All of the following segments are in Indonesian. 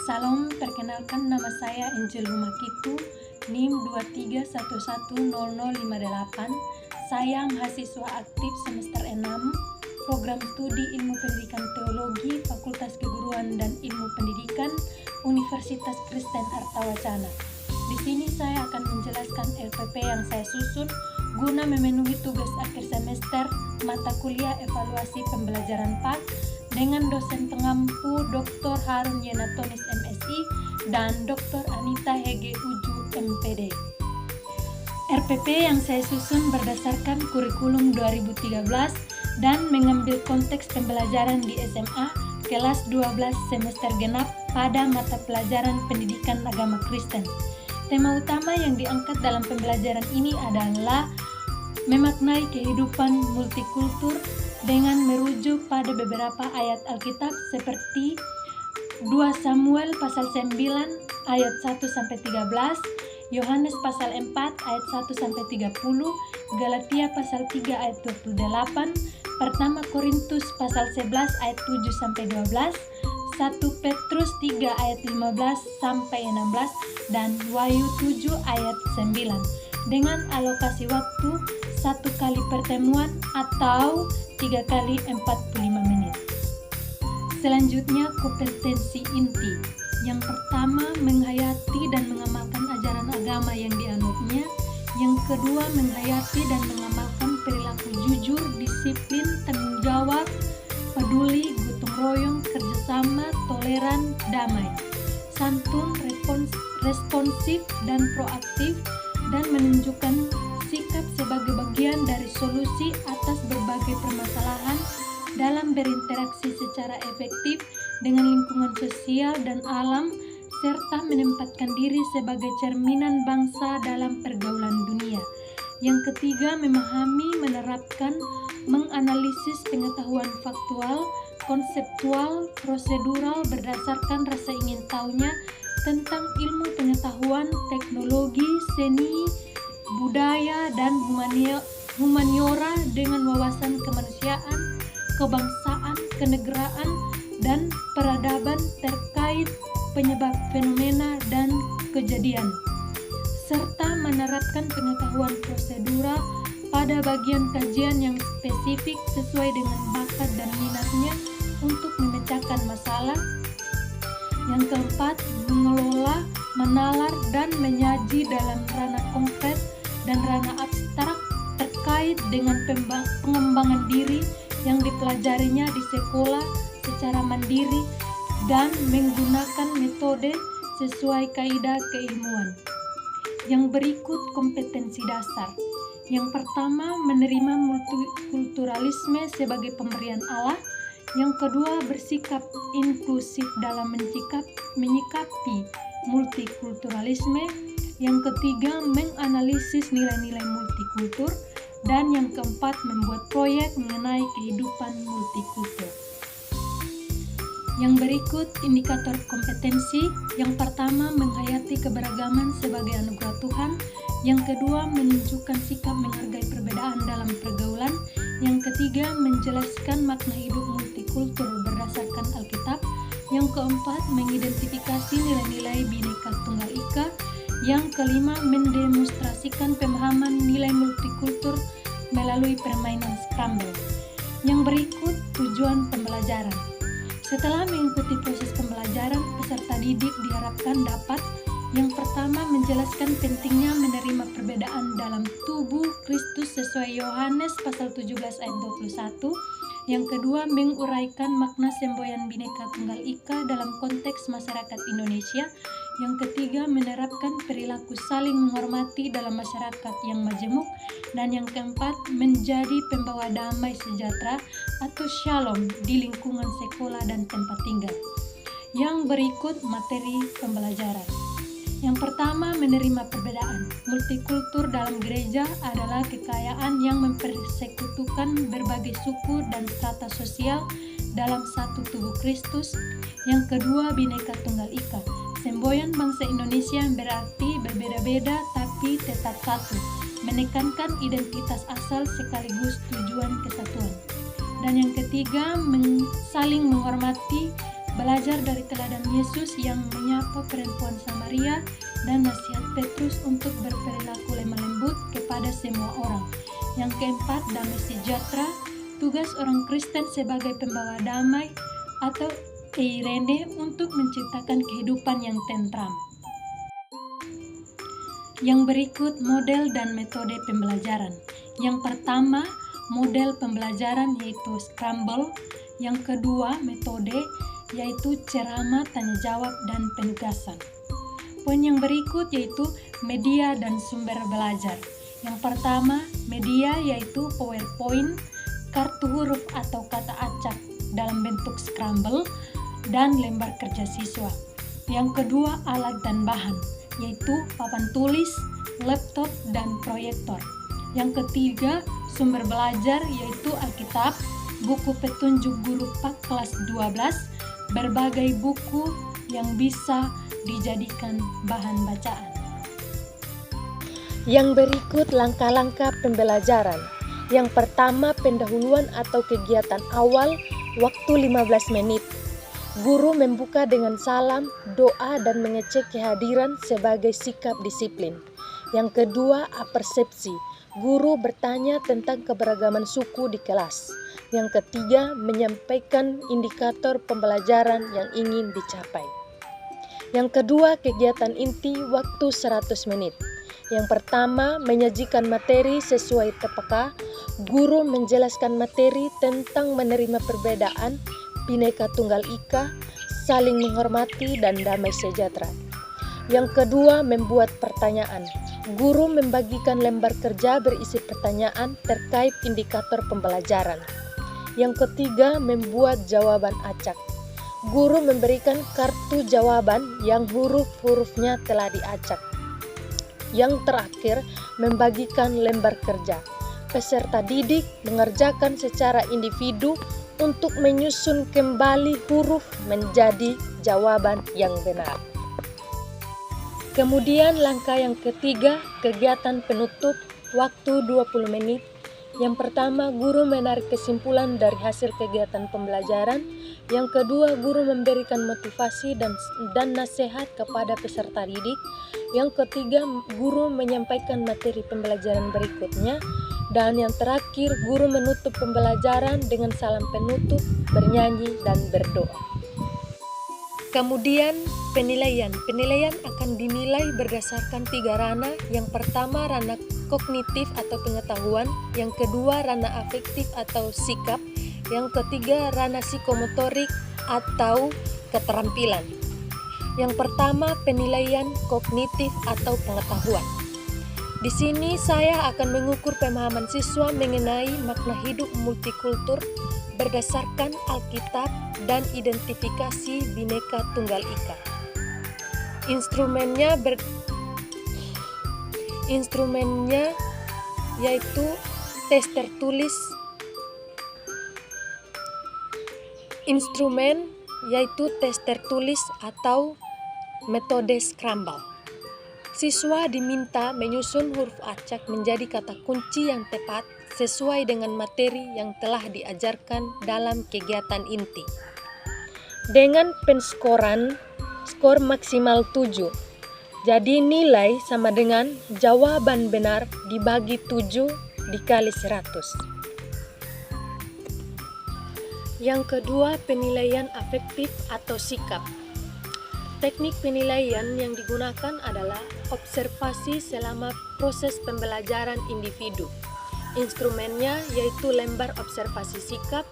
Salam, perkenalkan nama saya Angel Humakitu, NIM 23110058. Saya mahasiswa aktif semester 6, program studi Ilmu Pendidikan Teologi, Fakultas Keguruan dan Ilmu Pendidikan, Universitas Kristen Artawacana. Di sini saya akan menjelaskan LPP yang saya susun guna memenuhi tugas akhir semester mata kuliah evaluasi pembelajaran PAK dengan dosen pengampu Dr. Harun Yenatonis MSI dan Dr. Anita Hege Uju MPD. RPP yang saya susun berdasarkan kurikulum 2013 dan mengambil konteks pembelajaran di SMA kelas 12 semester genap pada mata pelajaran pendidikan agama Kristen. Tema utama yang diangkat dalam pembelajaran ini adalah memaknai kehidupan multikultur dengan merujuk pada beberapa ayat Alkitab seperti 2 Samuel pasal 9 ayat 1-13, Yohanes pasal 4 ayat 1-30, Galatia pasal 3 ayat 28, Pertama Korintus pasal 11 ayat 7-12, 1 Petrus 3 ayat 15-16 dan Wahyu 7 ayat 9 dengan alokasi waktu 1 kali pertemuan atau 3 kali 45 menit. Selanjutnya kompetensi inti. Yang pertama menghayati dan mengamalkan ajaran agama yang dianutnya. Yang kedua menghayati dan mengamalkan perilaku jujur, disiplin, tanggung jawab, peduli, gotong royong, kerjasama, toleran, damai, santun, responsif, dan proaktif, dan menunjukkan sikap sebagai bagian dari solusi atas berbagai permasalahan dalam berinteraksi secara efektif dengan lingkungan sosial dan alam, serta menempatkan diri sebagai cerminan bangsa dalam pergaulan dunia. Yang ketiga, memahami, menerapkan, menganalisis pengetahuan faktual, konseptual, prosedural berdasarkan rasa ingin tahunya tentang ilmu pengetahuan, teknologi, seni, budaya, dan humaniora dengan wawasan kemanusiaan, kebangsaan, kenegaraan, dan peradaban terkait penyebab fenomena dan kejadian, serta menerapkan pengetahuan prosedural pada bagian kajian yang spesifik sesuai dengan bakat dan minatnya untuk memecahkan masalah. Yang keempat, mengelola, menalar, dan menyaji dalam ranah konkret dan ranah abstrak terkait dengan pengembangan diri yang dipelajarinya di sekolah secara mandiri dan menggunakan metode sesuai kaidah keilmuan. Yang berikut kompetensi dasar. Yang pertama, menerima multikulturalisme sebagai pemberian Allah. Yang kedua, bersikap inklusif dalam menyikapi multikulturalisme. Yang ketiga, menganalisis nilai-nilai multikultur. Dan yang keempat, membuat proyek mengenai kehidupan multikultur. Yang berikut indikator kompetensi. Yang pertama, menghayati keberagaman sebagai anugerah Tuhan. Yang kedua, menunjukkan sikap menghargai perbedaan dalam pergaulan. Yang ketiga, menjelaskan makna hidup multikultur berdasarkan Alkitab. Yang keempat, mengidentifikasi nilai-nilai Bhinneka Tunggal Ika. Yang kelima, mendemonstrasikan pemahaman nilai multikultur melalui permainan scramble. Yang berikut tujuan pembelajaran. Setelah mengikuti proses pembelajaran, peserta didik diharapkan dapat: yang pertama, menjelaskan pentingnya menerima perbedaan dalam tubuh Kristus sesuai Yohanes pasal 17 ayat 21. Yang kedua, menguraikan makna semboyan Bhinneka Tunggal Ika dalam konteks masyarakat Indonesia. Yang ketiga, menerapkan perilaku saling menghormati dalam masyarakat yang majemuk. Dan yang keempat, menjadi pembawa damai sejahtera atau shalom di lingkungan sekolah dan tempat tinggal. Yang berikut materi pembelajaran. Yang pertama, menerima perbedaan. Multikultur dalam gereja adalah kekayaan yang mempersekutukan berbagai suku dan strata sosial dalam satu tubuh Kristus. Yang kedua, Bhinneka Tunggal Ika. Semboyan bangsa Indonesia berarti berbeda-beda tapi tetap satu, menekankan identitas asal sekaligus tujuan kesatuan. Dan yang ketiga, saling menghormati belajar dari teladan Yesus yang menyapa perempuan Samaria dan nasihat Petrus untuk berperilaku lemah lembut kepada semua orang. Yang keempat, damai sejahtera, tugas orang Kristen sebagai pembawa damai atau eirene untuk menciptakan kehidupan yang tentram. Yang berikut model dan metode pembelajaran. Yang pertama, model pembelajaran yaitu scramble. Yang kedua, metode yaitu ceramah, tanya jawab, dan penugasan. Poin yang berikut yaitu media dan sumber belajar. Yang pertama, media yaitu PowerPoint, kartu huruf atau kata acak dalam bentuk scramble, dan lembar kerja siswa. Yang kedua, alat dan bahan, yaitu papan tulis, laptop, dan proyektor. Yang ketiga, sumber belajar, yaitu Alkitab, buku petunjuk guru PAK kelas 12, berbagai buku yang bisa dijadikan bahan bacaan. Yang berikut langkah-langkah pembelajaran. Yang pertama, pendahuluan atau kegiatan awal, waktu 15 menit. Guru membuka dengan salam, doa, dan mengecek kehadiran sebagai sikap disiplin. Yang kedua, apersepsi. Guru bertanya tentang keberagaman suku di kelas. Yang ketiga, menyampaikan indikator pembelajaran yang ingin dicapai. Yang kedua, kegiatan inti waktu 100 menit. Yang pertama, menyajikan materi sesuai TPK. Guru menjelaskan materi tentang menerima perbedaan, Bhinneka Tunggal Ika, saling menghormati, dan damai sejahtera. Yang kedua, membuat pertanyaan. Guru membagikan lembar kerja berisi pertanyaan terkait indikator pembelajaran. Yang ketiga, membuat jawaban acak. Guru memberikan kartu jawaban yang huruf-hurufnya telah diacak. Yang terakhir, membagikan lembar kerja. Peserta didik mengerjakan secara individu untuk menyusun kembali huruf menjadi jawaban yang benar. Kemudian langkah yang ketiga, kegiatan penutup, waktu 20 menit. Yang pertama, guru menarik kesimpulan dari hasil kegiatan pembelajaran. Yang kedua, guru memberikan motivasi dan nasihat kepada peserta didik. Yang ketiga, guru menyampaikan materi pembelajaran berikutnya. Dan yang terakhir, guru menutup pembelajaran dengan salam penutup, bernyanyi, dan berdoa. Kemudian penilaian. Penilaian akan dinilai berdasarkan 3 ranah. Yang pertama, ranah kognitif atau pengetahuan. Yang kedua, ranah afektif atau sikap. Yang ketiga, ranah psikomotorik atau keterampilan. Yang pertama, penilaian kognitif atau pengetahuan. Di sini saya akan mengukur pemahaman siswa mengenai makna hidup multikultur berdasarkan Alkitab dan identifikasi Bhinneka Tunggal Ika. Instrumennya yaitu tes tertulis. Instrumen yaitu tes tertulis atau metode scramble. Siswa diminta menyusun huruf acak menjadi kata kunci yang tepat sesuai dengan materi yang telah diajarkan dalam kegiatan inti. Dengan penskoran, skor maksimal 7. Jadi nilai sama dengan jawaban benar dibagi 7 dikali 100. Yang kedua, penilaian afektif atau sikap. Teknik penilaian yang digunakan adalah observasi selama proses pembelajaran individu. Instrumennya yaitu lembar observasi sikap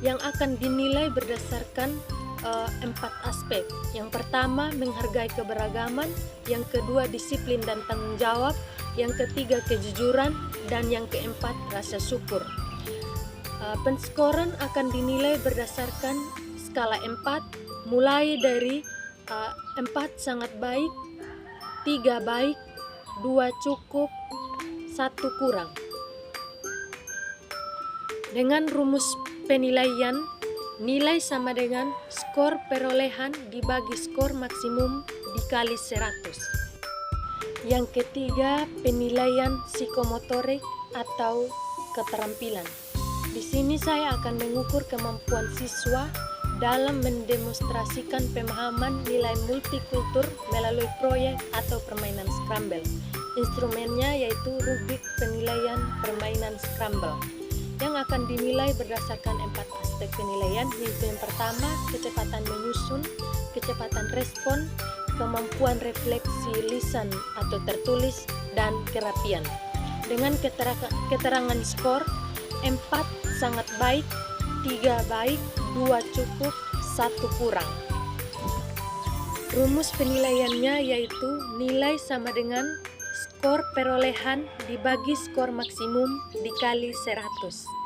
yang akan dinilai berdasarkan 4 aspek. Yang pertama, menghargai keberagaman. Yang kedua, disiplin dan tanggung jawab. Yang ketiga, kejujuran. Dan yang keempat, rasa syukur. Penskoran akan dinilai berdasarkan skala 4, mulai dari 4 sangat baik, 3 baik, 2 cukup, 1 kurang. Dengan rumus penilaian, nilai sama dengan skor perolehan dibagi skor maksimum dikali 100. Yang ketiga, penilaian psikomotorik atau keterampilan. Di sini saya akan mengukur kemampuan siswa dalam mendemonstrasikan pemahaman nilai multikultur melalui proyek atau permainan Scramble. Instrumennya yaitu rubrik penilaian permainan Scramble yang akan dinilai berdasarkan 4 aspek penilaian, yaitu yang pertama, kecepatan menyusun, kecepatan respon, kemampuan refleksi lisan atau tertulis, dan kerapian. Dengan keterangan skor, 4 sangat baik, 3 baik, 2 cukup, 1 kurang. Rumus penilaiannya yaitu nilai sama dengan skor perolehan dibagi skor maksimum dikali 100.